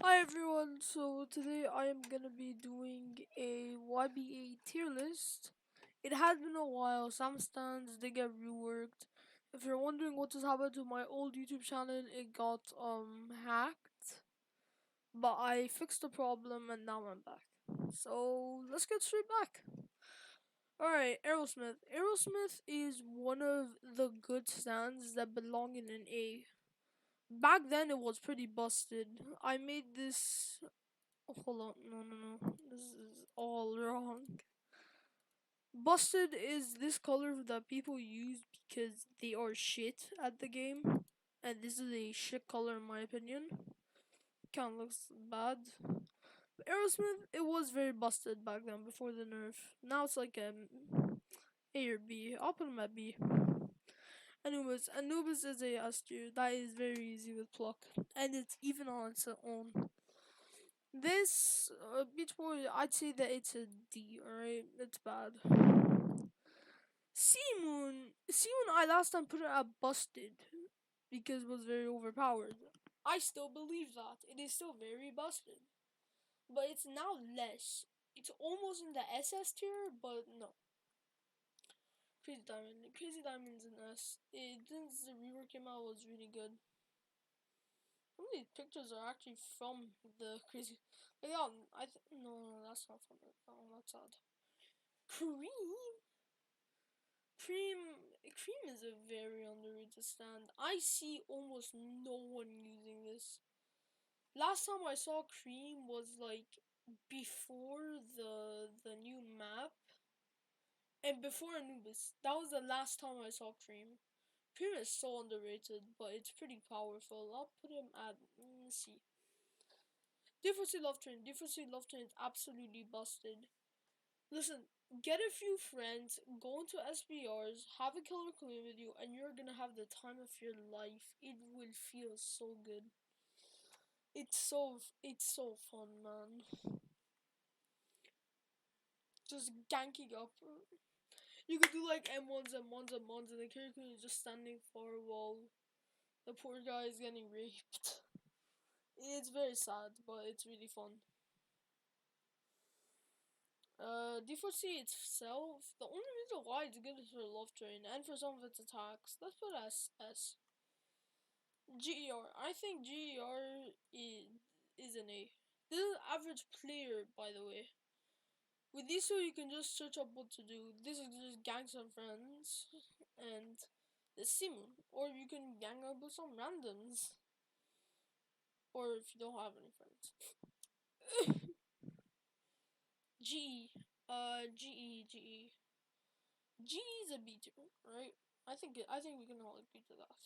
Hi everyone, so today I am gonna be doing a YBA tier list. It has been a while, some stands they get reworked. If you're wondering what has happened to my old YouTube channel, it got hacked. But I fixed the problem and now I'm back. So let's get straight back. Alright, Aerosmith. Aerosmith is one of the good stands that belong in an A. Back then it was pretty busted. I made this. Hold on, no. This is all wrong. Busted is this color that people use because they are shit at the game. And this is a shit color in my opinion. Kinda looks bad. But Aerosmith, it was very busted back then before the nerf. Now it's like A or B. I'll put him at B. Anubis is a S tier. That is very easy with pluck. And it's even on its own. This Beach Boy, I'd say that it's a D. Alright, it's bad. Sea Moon, I last time put it at busted because it was very overpowered. I still believe that it is still very busted, but it's now less. It's almost in the SS tier, but no. Crazy Diamond's an S. Since the rework came out, was really good. Some of these pictures are actually from the crazy. Like, yeah, no, that's not from it. Oh, that's sad. Cream, cream is a very underrated stand. I see almost no one using this. Last time I saw cream was like before the new map and before Anubis. That was the last time I saw cream. Cream is so underrated, but it's pretty powerful. I'll put him at C. Difference Love Train. Difference Love Train is absolutely busted. Listen, get a few friends, go into SBRs, have a killer clean with you, and you're gonna have the time of your life. It will feel so good. It's so fun, man. Just ganking up. You could do like M1s and ones and ones, and the killer queen is just standing for a wall. The poor guy is getting raped. It's very sad, but it's really fun. D4C itself, the only reason why it's good is for Love Train and for some of its attacks. Let's put S. GER. I think GER is an A. This is average player, by the way. With these two, you can just search up what to do. This is just gang some friends and the Simu. Or you can gang up with some randoms. Or if you don't have any friends. GE. GE. GE is a B tier, right? I think we can all agree to that.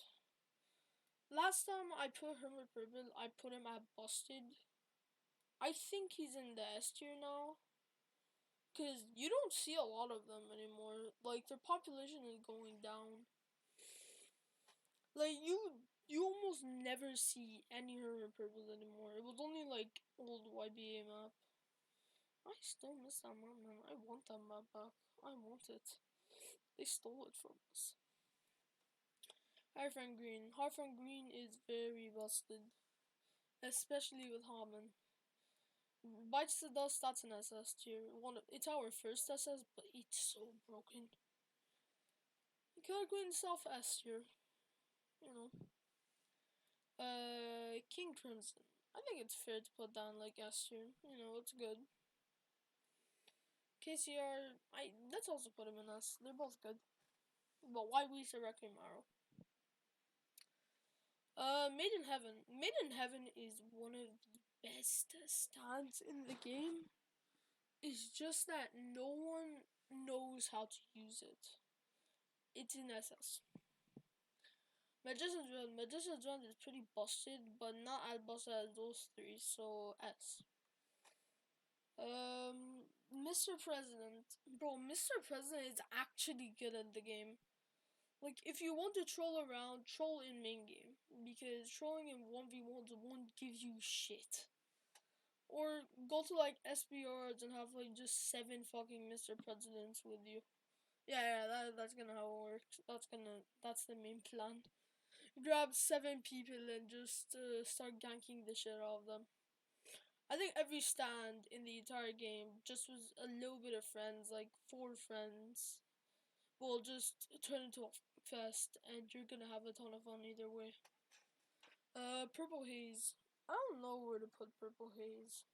Last time I put Hermit Purple, I put him at Busted. I think he's in the S tier now. Cause you don't see a lot of them anymore. Like their population is going down. Like you almost never see any Hermit Purples anymore. It was only like old YBA map. I still miss that map, man. I want that map back. I want it. They stole it from us. High Green is very busted. Especially with Harmon. Bites the Dust, that's an SS tier. It's our first SS, but it's so broken. Killer Queen Self S tier. You know. King Crimson. I think it's fair to put down like S tier. You know, it's good. KCR, let's also put him in S. They're both good. But why we say Requiem Arrow? Made in Heaven. Made in Heaven is one of the best stands in the game. It's just that no one knows how to use it. It's in SS. Magician's Run is pretty busted, but not as busted as those three, so S. Mr. President. Bro, Mr. President is actually good at the game. Like, if you want to troll around, troll in main game. Because trolling in 1v1s won't give you shit. Or go to, like, SBRs and have, like, just 7 fucking Mr. Presidents with you. Yeah, that's gonna how it works. That's the main plan. Grab 7 people and just start ganking the shit out of them. I think every stand in the entire game just was a little bit of friends, like 4 friends. Will just turn into a fest, and you're gonna have a ton of fun either way. Purple Haze. I don't know where to put Purple Haze.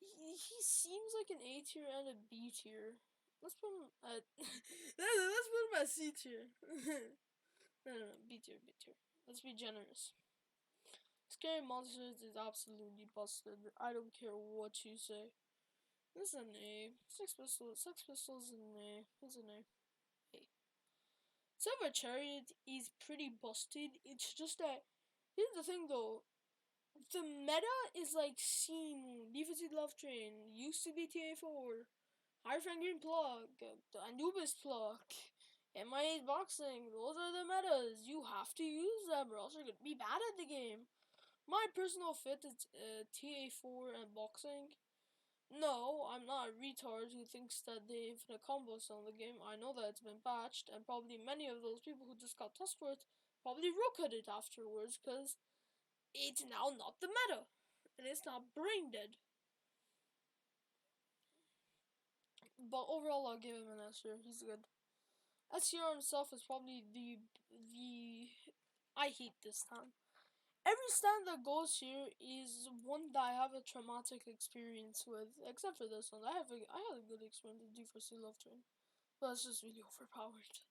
He seems like an A tier and a B tier. Let's put him at let's put him at C tier. No, B tier, B tier. Let's be generous. Scary Monsters is absolutely busted. I don't care what you say. This is an A. Sex Pistols is an A. It's an A. A. Silver Chariot is pretty busted. It's just that here's the thing though. The meta is like Scene, Defensive Love Train, used to be TA4, High Frank Green Plug, the Anubis Plug, MIA Boxing. Those are the metas. You have to use them or else you're gonna be bad at the game. My personal fit is TA4 and boxing. No, I'm not a retard who thinks that the infinite combo is still in the game. I know that it's been patched, and probably many of those people who just got test for it probably rooked it afterwards, because it's now not the meta, and it's not brain dead. But overall, I'll give him an S tier. He's good. S tier himself is probably the I hate this stand. Every stand that goes here is one that I have a traumatic experience with, except for this one. I had a good experience with D4C Love Train, but it's just really overpowered.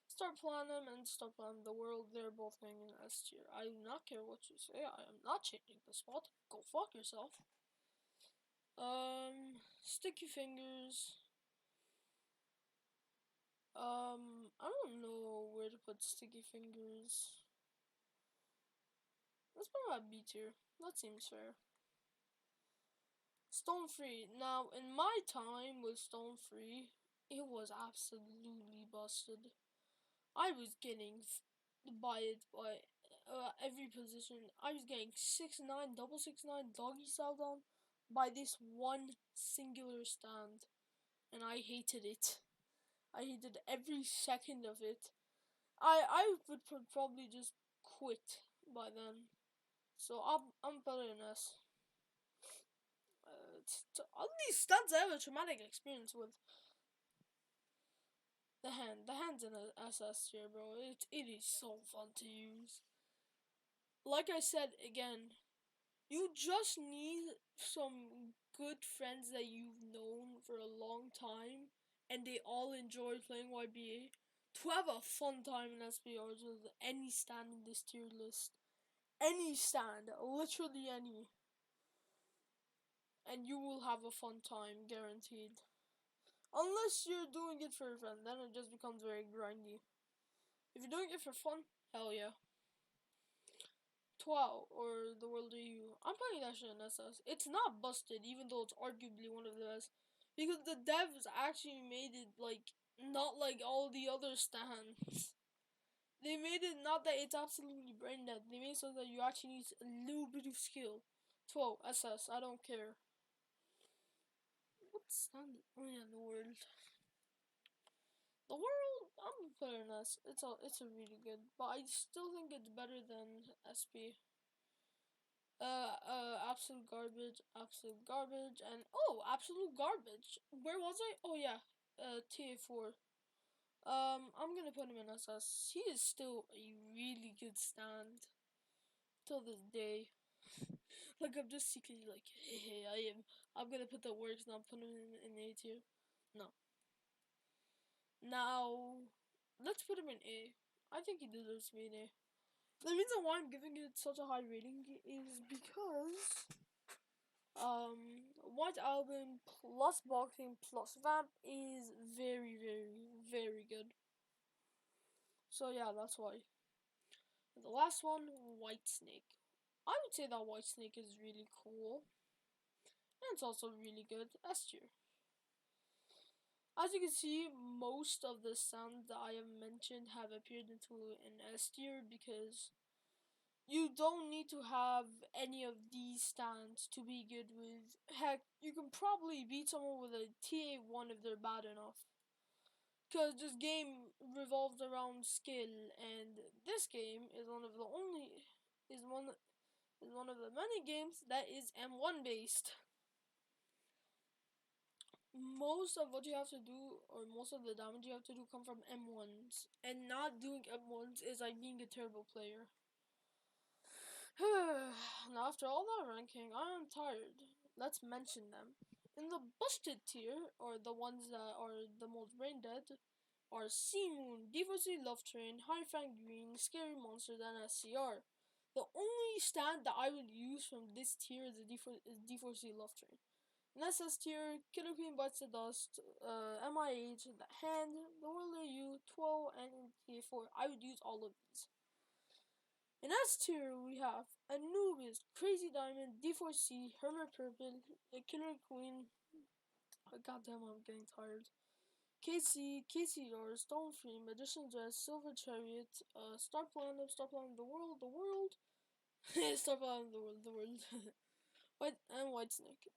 Star Platinum and Star Platinum the World, they're both going in S tier. I do not care what you say. I am not changing the spot. Go fuck yourself. Sticky Fingers. I don't know where to put Sticky Fingers. Let's put him at B tier. That seems fair. Stone Free. Now, in my time with Stone Free, it was absolutely busted. I was getting by it by every position. I was getting 6-9, double 6-9, doggy style down by this one singular stand, and I hated it. I hated every second of it. I would probably just quit by then. So I'm better than S. All these stunts I have a traumatic experience with. The hand's in a SS here, bro. It is so fun to use. Like I said again, you just need some good friends that you've known for a long time, and they all enjoy playing YBA, to have a fun time in SPRs with any stand in this tier list. Any stand, literally any. And you will have a fun time, guaranteed. Unless you're doing it for a friend, then it just becomes very grindy. If you're doing it for fun, hell yeah. 12 or the World EU. I'm playing that shit in SS. It's not busted, even though it's arguably one of the best, because the devs actually made it like not like all the other stands. They made it not that it's absolutely brain dead. They made it so that you actually need a little bit of skill. 12 SS. I don't care. What stand? Oh yeah, the world. The world. I'm playing this. It's a really good, but I still think it's better than SP. Absolute garbage, and oh, absolute garbage. Where was I? Oh yeah, TA4. I'm gonna put him in SS. He is still a really good stand till this day. Like I'm just secretly like, hey, I'm gonna put the works, not put him in A tier. No. Now, let's put him in A. I think he deserves to be in A. The reason why I'm giving it such a high rating is because White Album plus Boxing plus Vamp is very, very, very good. So yeah, that's why. And the last one, White Snake. I would say that White Snake is really cool. And it's also really good. S tier. As you can see, most of the sounds that I have mentioned have appeared into an S tier, because you don't need to have any of these stands to be good with. Heck, you can probably beat someone with a TA1 if they're bad enough. Because this game revolves around skill, and this game is one of the only is one is one of the many games that is M1 based. Most of what you have to do, or most of the damage you have to do, come from M1s. And not doing M1s is like being a terrible player. Now, after all that ranking, I am tired. Let's mention them. In the busted tier, or the ones that are the most brain dead, are Sea Moon, D4C Love Train, High Fang Green, Scary Monsters, and SCR. The only stand that I would use from this tier is D4C Love Train. In SS tier, Killer Queen Bites the Dust, MIH, The Hand, The World of You, 12, and in TA4. I would use all of these. In S tier, we have Anubis, Crazy Diamond, D4C, Hermit Purple, Killer Queen. Goddamn, I'm getting tired. KC, KCR, Stone Free, Magician Dress, Silver Chariot, Star Platinum, Star Platinum, the World, Star Platinum, the World, White Snake.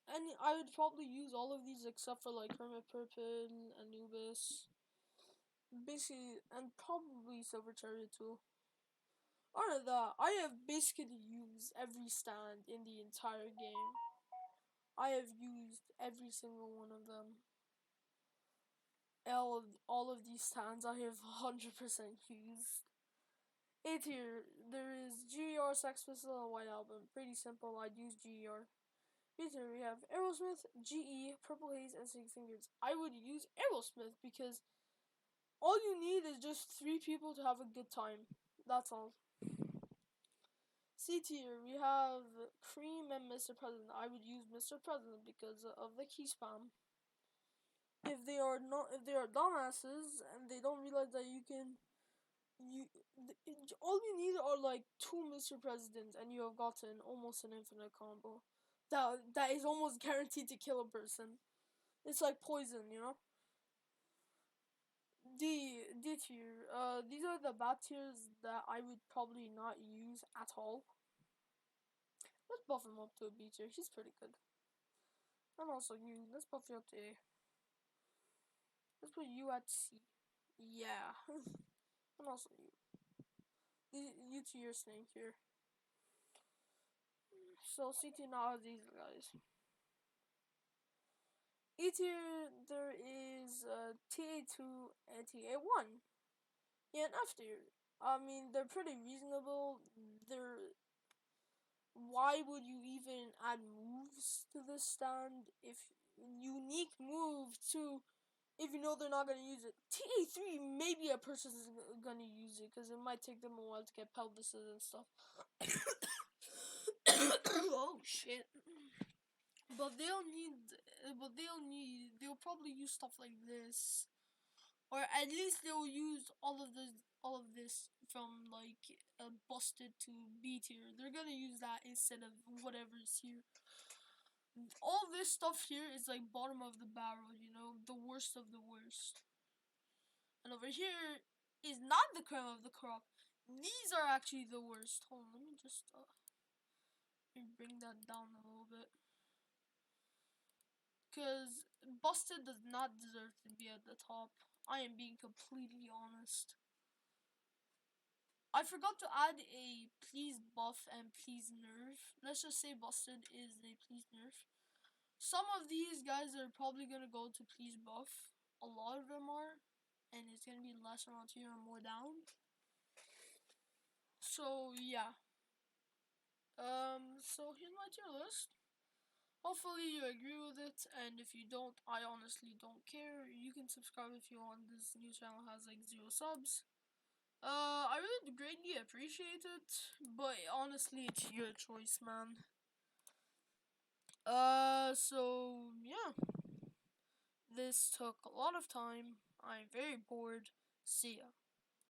And I would probably use all of these except for like Hermit Purple, Anubis, basically, and probably Silver Chariot too. Other than that, I have basically used every stand in the entire game. I have used every single one of them. All of these stands I have 100% used. A tier, there is GER, Sex Pistol, and White Album. Pretty simple, I'd use GER. B tier, we have Aerosmith, GE, Purple Haze, and Six Fingers. I would use Aerosmith because all you need is just 3 people to have a good time. That's all. C tier, we have Cream and Mr. President. I would use Mr. President because of the key spam. If they are dumbasses and they don't realize that all you need are like 2 Mr. Presidents and you have gotten almost an infinite combo. That is almost guaranteed to kill a person. It's like poison, you know. D tier. These are the bad tiers that I would probably not use at all. Let's buff him up to a B tier. He's pretty good. And also you. Let's buff you up to A. Let's put you at C. Yeah. And also you. You to your snake here. So C tier now has these guys. E tier there is TA2 and TA1. Yeah, and F tier. I mean, they're pretty reasonable. Why would you even add moves to this stand if unique move too? If you know they're not gonna use it, TA3 maybe a person is gonna use it because it might take them a while to get pelvises and stuff. Oh shit! But they'll probably use stuff like this, or at least they'll use all of this from like busted to B tier. They're gonna use that instead of whatever's here. All this stuff here is like bottom of the barrel, you know, the worst of the worst. And over here is not the creme of the crop. These are actually the worst. Hold on, let me just bring that down a little bit. Because busted does not deserve to be at the top. I am being completely honest. I forgot to add a please buff and please nerf. Let's just say busted is a please nerf. Some of these guys are probably gonna go to please buff. A lot of them are. And it's gonna be less around here and more down. So yeah. So here's my tier list. Hopefully you agree with it, and if you don't, I honestly don't care. You can subscribe if you want. This new channel has like 0 subs. I would greatly appreciate it, but honestly, it's your choice, man. So yeah, this took a lot of time. I'm very bored. See ya.